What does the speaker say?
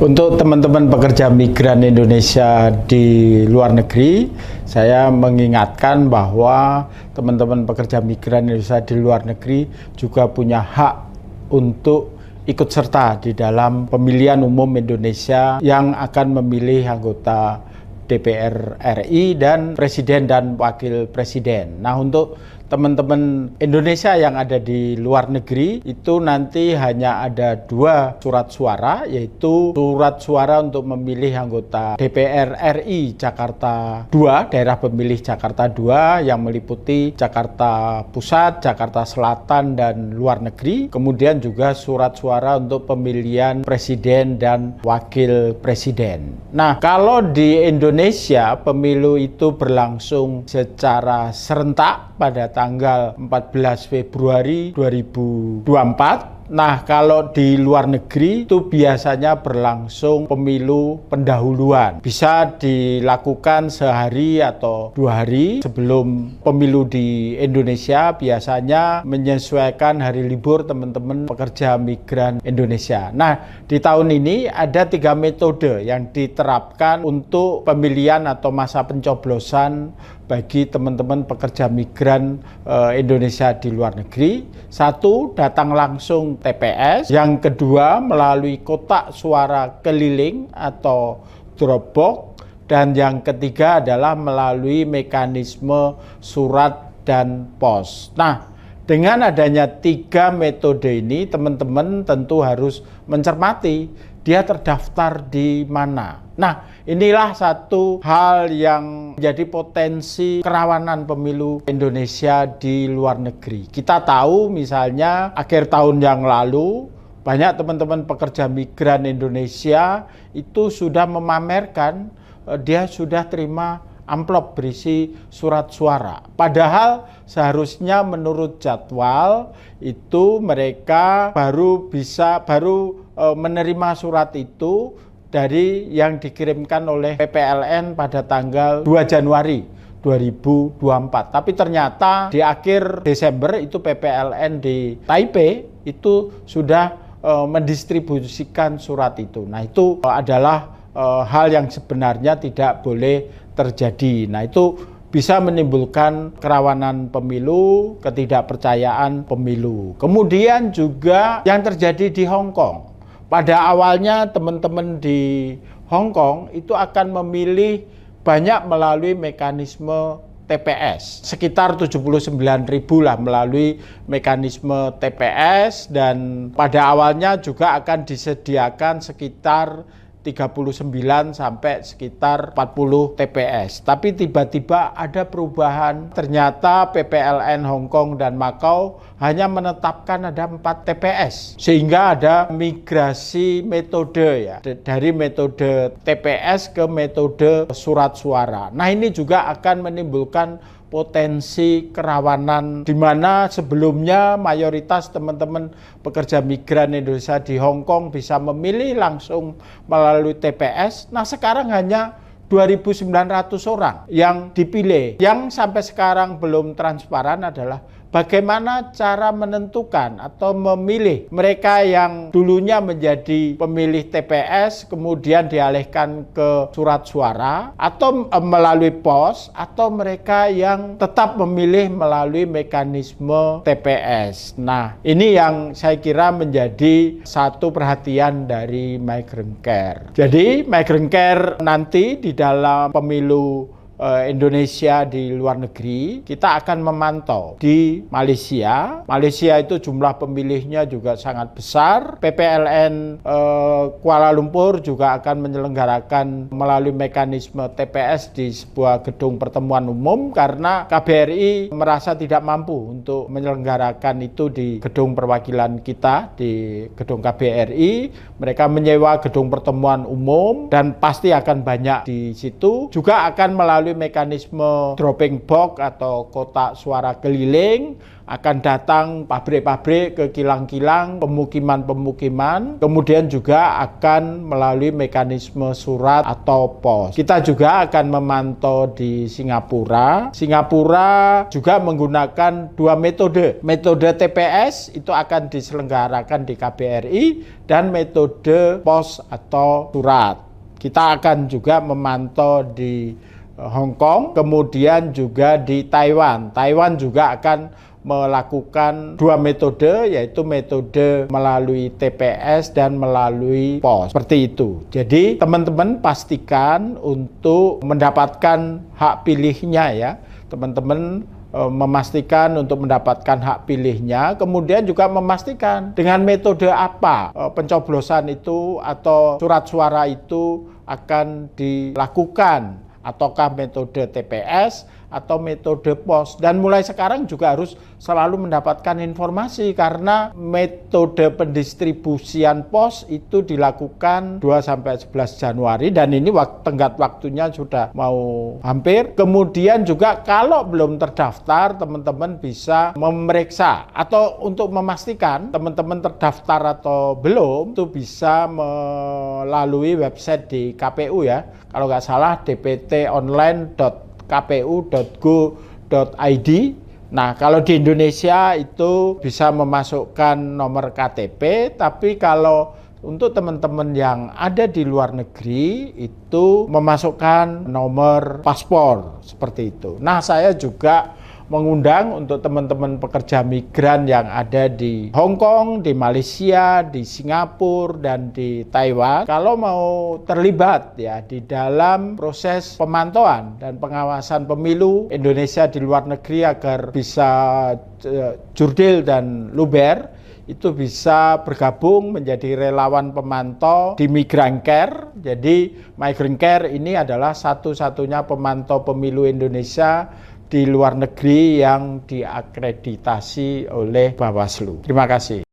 Untuk teman-teman pekerja migran Indonesia di luar negeri, saya mengingatkan bahwa teman-teman pekerja migran Indonesia di luar negeri juga punya hak untuk ikut serta di dalam pemilihan umum Indonesia yang akan memilih anggota DPR RI dan Presiden dan Wakil Presiden. Nah, untuk teman-teman Indonesia yang ada di luar negeri itu nanti hanya ada 2 surat suara, yaitu surat suara untuk memilih anggota DPR RI Jakarta 2, daerah pemilih Jakarta 2 yang meliputi Jakarta Pusat, Jakarta Selatan, dan luar negeri. Kemudian juga surat suara untuk pemilihan Presiden dan Wakil Presiden. Nah, kalau di Indonesia pemilu itu berlangsung secara serentak pada tanggal 14 Februari 2024. Nah, kalau di luar negeri itu biasanya berlangsung pemilu pendahuluan. Bisa dilakukan sehari atau 2 hari sebelum pemilu di Indonesia, biasanya menyesuaikan hari libur teman-teman pekerja migran Indonesia. Nah, di tahun ini ada 3 metode yang diterapkan untuk pemilihan atau masa pencoblosan bagi teman-teman pekerja migran Indonesia di luar negeri. 1, datang langsung TPS. Yang kedua, melalui kotak suara keliling atau drop box. Dan yang ketiga adalah melalui mekanisme surat dan pos. Nah, dengan adanya 3 metode ini, teman-teman tentu harus mencermati dia terdaftar di mana. Nah, inilah satu hal yang menjadi potensi kerawanan pemilu Indonesia di luar negeri. Kita tahu misalnya akhir tahun yang lalu banyak teman-teman pekerja migran Indonesia itu sudah memamerkan dia sudah terima amplop berisi surat suara. Padahal seharusnya menurut jadwal itu mereka baru menerima surat itu dari yang dikirimkan oleh PPLN pada tanggal 2 Januari 2024. Tapi ternyata di akhir Desember itu PPLN di Taipei itu sudah mendistribusikan surat itu. Nah, itu adalah hal yang sebenarnya tidak boleh terjadi. Nah, itu bisa menimbulkan kerawanan pemilu, ketidakpercayaan pemilu. Kemudian juga yang terjadi di Hong Kong. Pada awalnya teman-teman di Hong Kong itu akan memilih banyak melalui mekanisme TPS. Sekitar 79.000 lah melalui mekanisme TPS, dan pada awalnya juga akan disediakan sekitar 39 sampai sekitar 40 TPS. Tapi tiba-tiba ada perubahan. Ternyata PPLN Hong Kong dan Macau hanya menetapkan ada 4 TPS. Sehingga ada migrasi metode ya. Dari metode TPS ke metode surat suara. Nah, ini juga akan menimbulkan potensi kerawanan di mana sebelumnya mayoritas teman-teman pekerja migran Indonesia di Hong Kong bisa memilih langsung melalui TPS. Nah, sekarang hanya 2.900 orang yang dipilih. Yang sampai sekarang belum transparan adalah bagaimana cara menentukan atau memilih mereka yang dulunya menjadi pemilih TPS kemudian dialihkan ke surat suara atau melalui pos, atau mereka yang tetap memilih melalui mekanisme TPS. Nah, ini yang saya kira menjadi satu perhatian dari Migrant Care. Jadi Migrant Care nanti di dalam pemilu Indonesia di luar negeri, kita akan memantau di Malaysia. Malaysia itu jumlah pemilihnya juga sangat besar. PPLN Kuala Lumpur juga akan menyelenggarakan melalui mekanisme TPS di sebuah gedung pertemuan umum karena KBRI merasa tidak mampu untuk menyelenggarakan itu di gedung perwakilan kita, di gedung KBRI. Mereka menyewa gedung pertemuan umum dan pasti akan banyak di situ. Juga akan melalui melalui mekanisme dropping box atau kotak suara keliling, akan datang pabrik-pabrik ke kilang-kilang, pemukiman-pemukiman, kemudian juga akan melalui mekanisme surat atau pos. Kita juga akan memantau di Singapura. Singapura juga menggunakan dua metode. Metode TPS itu akan diselenggarakan di KBRI dan metode pos atau surat. Kita akan juga memantau di Hong Kong, kemudian juga di Taiwan. Taiwan juga akan melakukan dua metode, yaitu metode melalui TPS dan melalui pos. Seperti itu. Jadi teman-teman pastikan untuk mendapatkan hak pilihnya ya. Teman-teman memastikan untuk mendapatkan hak pilihnya, kemudian juga memastikan dengan metode apa pencoblosan itu atau surat suara itu akan dilakukan, ataukah metode TPS atau metode pos. Dan mulai sekarang juga harus selalu mendapatkan informasi, karena metode pendistribusian pos itu dilakukan 2-11 Januari dan ini tenggat waktunya sudah mau hampir. Kemudian juga kalau belum terdaftar, teman-teman bisa memeriksa atau untuk memastikan teman-teman terdaftar atau belum, itu bisa melalui website di KPU ya. Kalau nggak salah dptonline.kpu.go.id. Nah, kalau di Indonesia itu bisa memasukkan nomor KTP, tapi kalau untuk teman-teman yang ada di luar negeri itu memasukkan nomor paspor seperti itu. Nah, saya juga mengundang untuk teman-teman pekerja migran yang ada di Hong Kong, di Malaysia, di Singapura, dan di Taiwan. Kalau mau terlibat ya di dalam proses pemantauan dan pengawasan pemilu Indonesia di luar negeri agar bisa jurdil dan luber, itu bisa bergabung menjadi relawan pemantau di Migrancare. Jadi Migrancare ini adalah satu-satunya pemantau pemilu Indonesia di luar negeri yang diakreditasi oleh Bawaslu. Terima kasih.